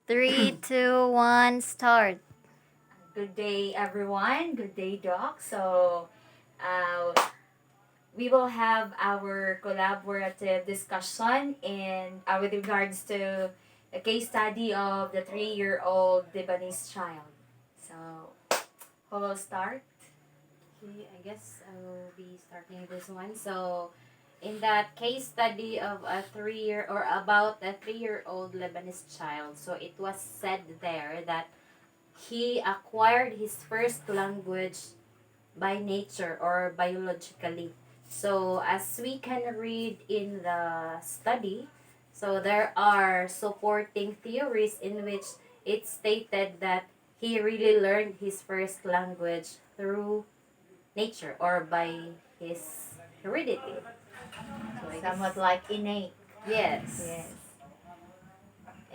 Three, two, one, start. Good day, everyone. Good day, Doc. Uh, we will have our collaborative discussion with regards to the case study of the 3-year-old Lebanese child. So, who will start? Okay, I guess I will be starting this one. So, in that case study of a 3-year or about a 3-year-old Lebanese child, so it was said there that he acquired his first language by nature or biologically. So, as we can read in the study, so there are supporting theories in which it stated that he really learned his first language through nature or by his heredity. So Somewhat like innate. yes. Yes.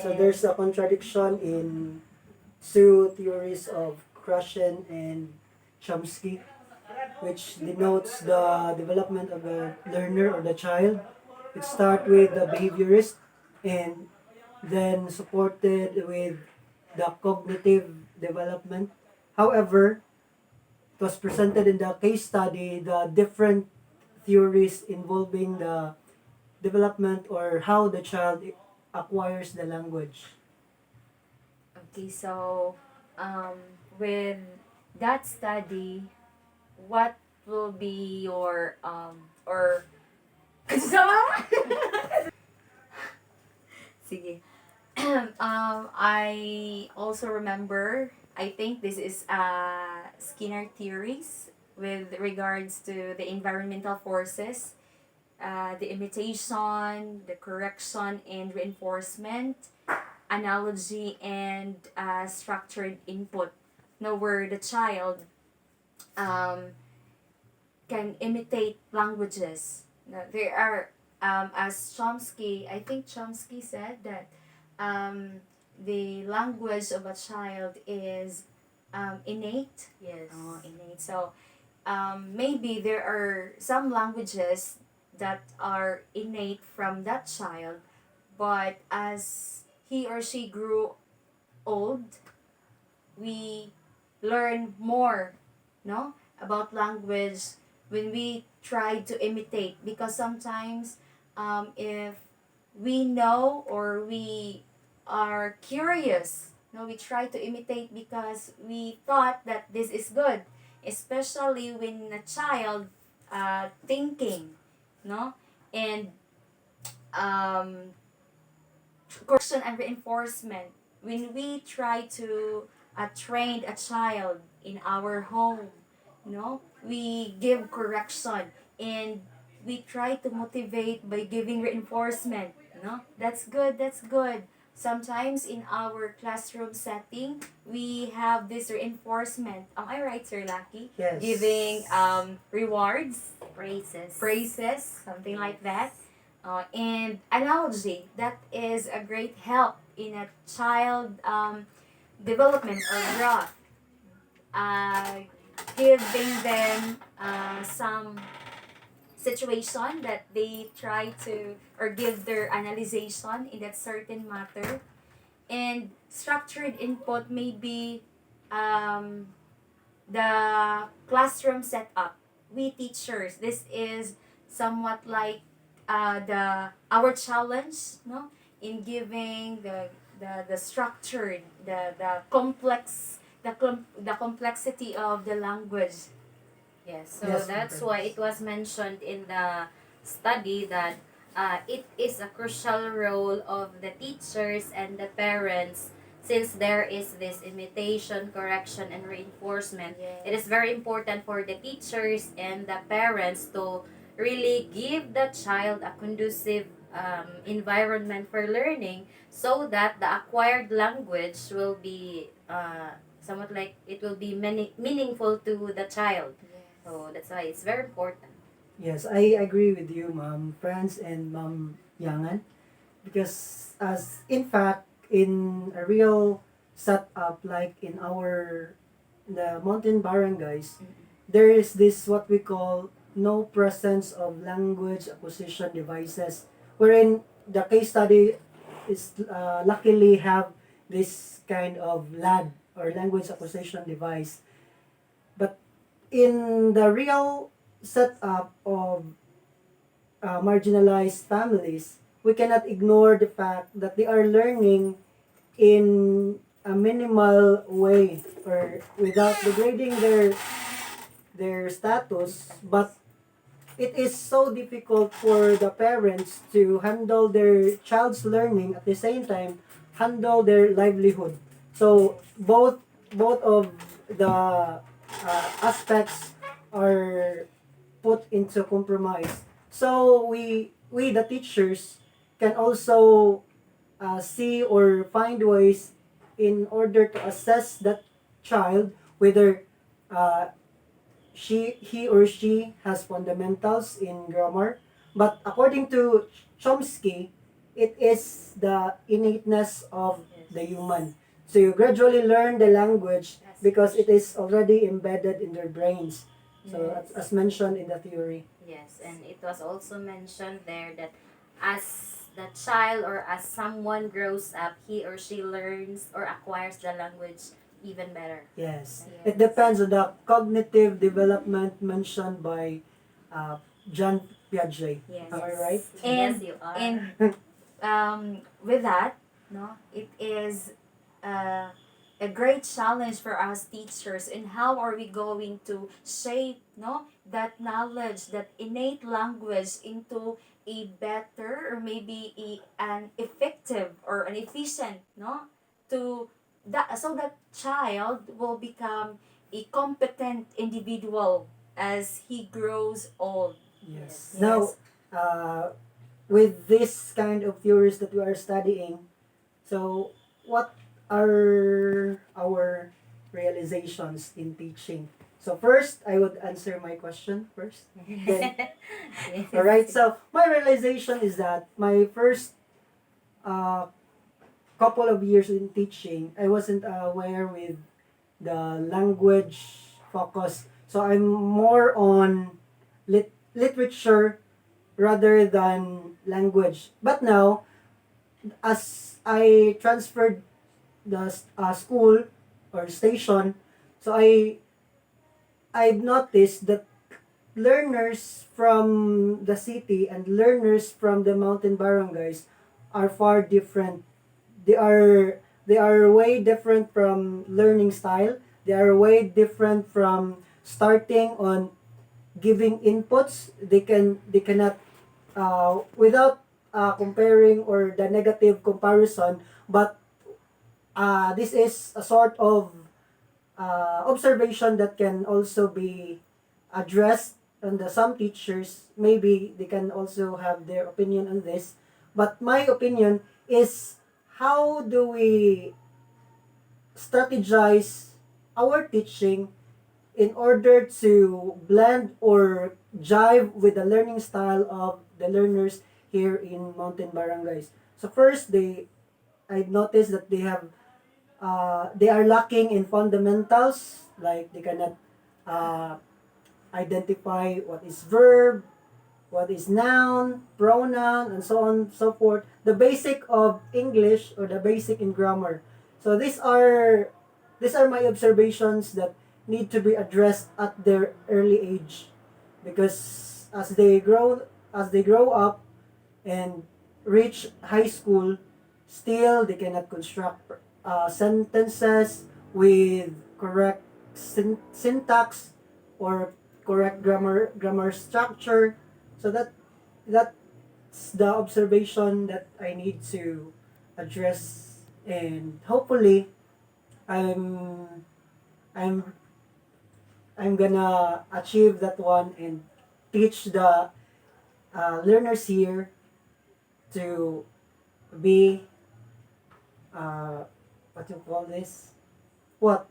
So there's a contradiction in two theories of Krashen and Chomsky, which denotes the development of the learner or the child. It starts with the behaviorist and then supported with the cognitive development. However, it was presented in the case study the different theories involving the development or how the child acquires the language. Okay, so um, with that study, what will be your or kasama? Sige. I also remember, I think this is Skinner theories with regards to the environmental forces, the imitation, the correction and reinforcement, analogy, and structured input. Now, where the child um, can imitate languages. Now, there are, as Chomsky, I think Chomsky said that the language of a child is innate. Yes. Oh, innate. So maybe there are some languages that are innate from that child, but as he or she grew old, we learn more, no, about language when we try to imitate, because sometimes if we know or we are curious, no, we try to imitate because we thought that this is good, especially when a child thinking, no, and um, correction and reinforcement. When we try to train a child in our home, no, we give correction and we try to motivate by giving reinforcement. No, that's good. That's good. Sometimes in our classroom setting, we have this reinforcement. Am I right, Sir Lucky? Yes. Giving rewards, Praises. praises, something like that. And analogy, that is a great help in a child development or growth. Uh, Giving them some situation that they try to or give their analyzation in that certain matter. And structured input may be um, the classroom setup. We teachers, this is somewhat like the our challenge, no, in giving the structured, the complex, the complexity of the language. Yes, so Yes, that's Prince. why it was mentioned in the study that it is a crucial role of the teachers and the parents, since there is this imitation, correction, and reinforcement. Yes. It is very important for the teachers and the parents to really give the child a conducive environment for learning, so that the acquired language will be somewhat like it will be meaningful to the child. So that's why it's very important. Yes, I agree with you, Ma'am Franz and Ma'am Yangan, because as in fact in a real setup like in our the mountain barangays, there is this what we call no presence of language acquisition devices, wherein the case study is luckily have this kind of LAD or language acquisition device. But in the real setup of marginalized families, we cannot ignore the fact that they are learning in a minimal way or without degrading their status, but it is so difficult for the parents to handle their child's learning at the same time handle their livelihood. So both of the aspects are put into compromise. So we the teachers can also see or find ways in order to assess that child whether uh, he or she has fundamentals in grammar. But according to Chomsky, it is the innateness of the human. So you gradually learn the language because it is already embedded in their brains. So as mentioned in the theory. Yes, and it was also mentioned there that as the child or as someone grows up, he or she learns or acquires the language even better. Yes. Yes. It depends on the cognitive development mentioned by uh, John Piaget. Yes. Am I right? Yes, And you are. with that, no, it is a great challenge for us teachers. And how are we going to shape, no, that knowledge, that innate language into a better or maybe an effective or an efficient, no, to that so that child will become a competent individual as he grows old. Yes. Yes. Now, uh, with this kind of theories that we are studying, so what are our realizations in teaching? So first, I would answer my question first. Then, Yes. all right. So my realization is that my first uh, couple of years in teaching, I wasn't aware with the language focus. So I'm more on literature rather than language. But now, as I transferred the school or station, so I've noticed that learners from the city and learners from the mountain barangays are far different. They are way different from learning style. They are way different from starting on giving inputs. They cannot without comparing or the negative comparison, but this is a sort of observation that can also be addressed, and some teachers maybe they can also have their opinion on this. But my opinion is, how do we strategize our teaching in order to blend or jive with the learning style of the learners here in mountain barangays. So first, I noticed that they are lacking in fundamentals, like they cannot uh, identify what is verb, what is noun, pronoun, and so on and so forth. The basic of English or the basic in grammar. So these are my observations that need to be addressed at their early age, because as they grow up and reach high school, still they cannot construct sentences with correct syntax or correct grammar structure. So that's the observation that I need to address, and hopefully I'm I'm I'm gonna achieve that one and teach the learners here to be what you call this, what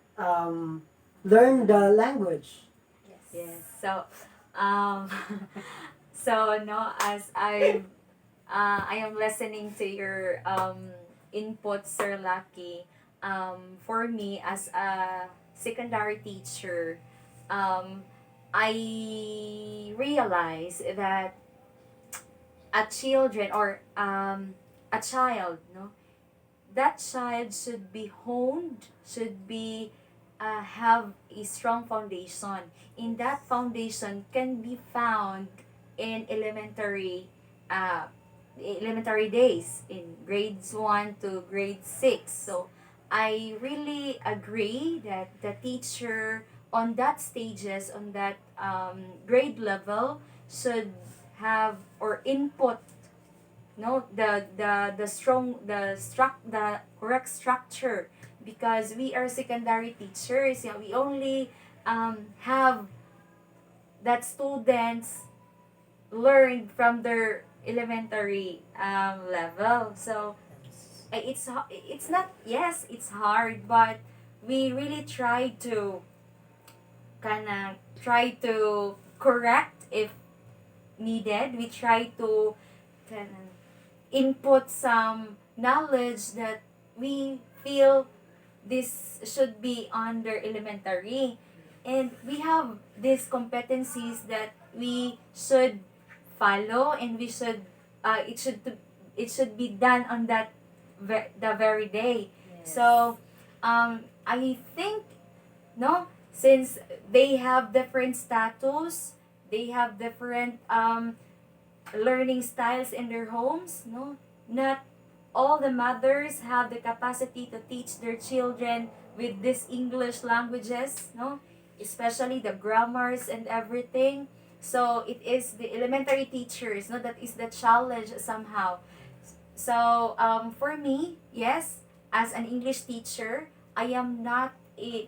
learn the language. Yes. So, um, so no, as I am listening to your input, Sir Lucky. For me, as a secondary teacher, um, I realize that a children or a child, no, that child should be honed, should be have a strong foundation. In that foundation can be found in uh, elementary days, in grades 1 to grade 6. So I really agree that the teacher on that stages, on that grade level, should have or input no the strong the correct structure, because we are secondary teachers. We only have that students learn from their elementary level. So it's not, yes, it's hard, but we really try to correct if needed. We try to kinda input some knowledge that we feel this should be under elementary, and we have these competencies that we should follow, and we should it should be done on that the very day. Yes. So I think, no, since they have different status, they have different learning styles in their homes, no, not all the mothers have the capacity to teach their children with these English languages, no, especially the grammars and everything. So it is the elementary teachers, no, that is the challenge somehow. So for me, yes, as an English teacher, I am not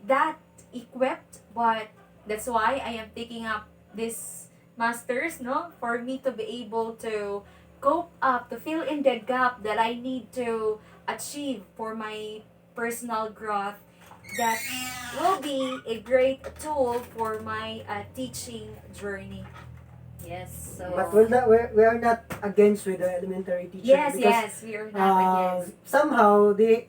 that equipped, but that's why I am taking up this masters, no, for me to be able to cope up, to fill in the gap that I need to achieve for my personal growth. That will be a great tool for my teaching journey. Yes. But So we are not against with the elementary teacher, Yes, because yes, we are not against. somehow they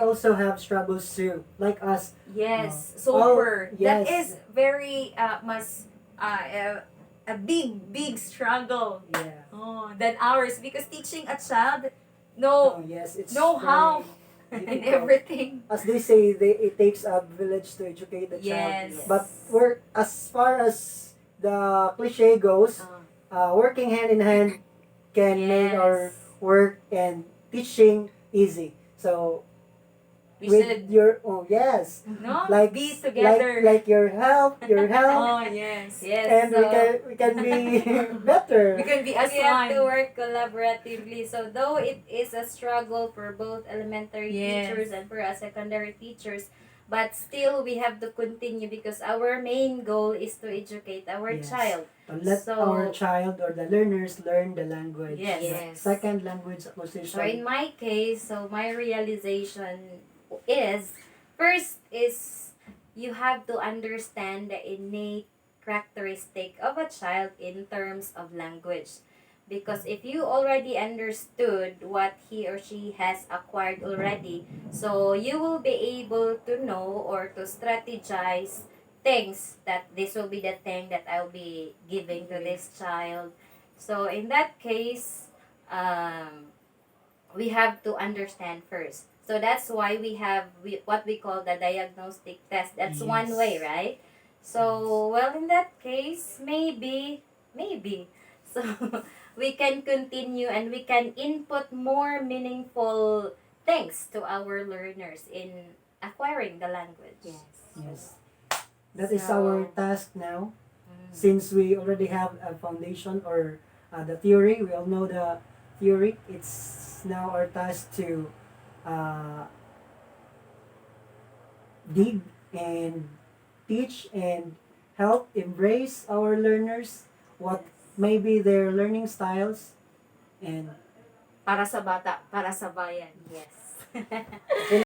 also have struggles too, like us. Yes, Oh, super. That yes. is very mas a big struggle. Yeah. Oh, than ours, because teaching a child Oh, know yes, it's know how very and difficult. everything. As they say, it takes a village to educate a child. Yes. But we're, as far as the cliche goes, working hand in hand can make our Yes. work and teaching easy. So We with should your, oh yes, no like be together. like your help, Oh yes. yes. and So we can be better. We can be as we have to one. work collaboratively. So though it is a struggle for both elementary Yes. teachers and for us secondary teachers, but still we have to continue because our main goal is to educate our Yes. child. To let So- our child or the learners learn the language. Yes. the Yes. Second language So in acquisition. my case, so my realization is, first is you have to understand the innate characteristic of a child in terms of language. Because if you already understood what he or she has acquired already, so you will be able to know or to strategize things that this will be the thing that I'll be giving to this child. So in that case, we have to understand first. So that's why what we call the diagnostic test. That's one Yes. way, right? So, well, in that case, maybe. So, we can continue and we can input more meaningful things to our learners in acquiring the language. Yes. That is So- our task now. Mm. Since we already have a foundation or the theory, we all know the theory. It's now our task to uh, dig and teach and help embrace our learners, what may be their learning styles, and Para sa bata, para sa bayan. Yes. in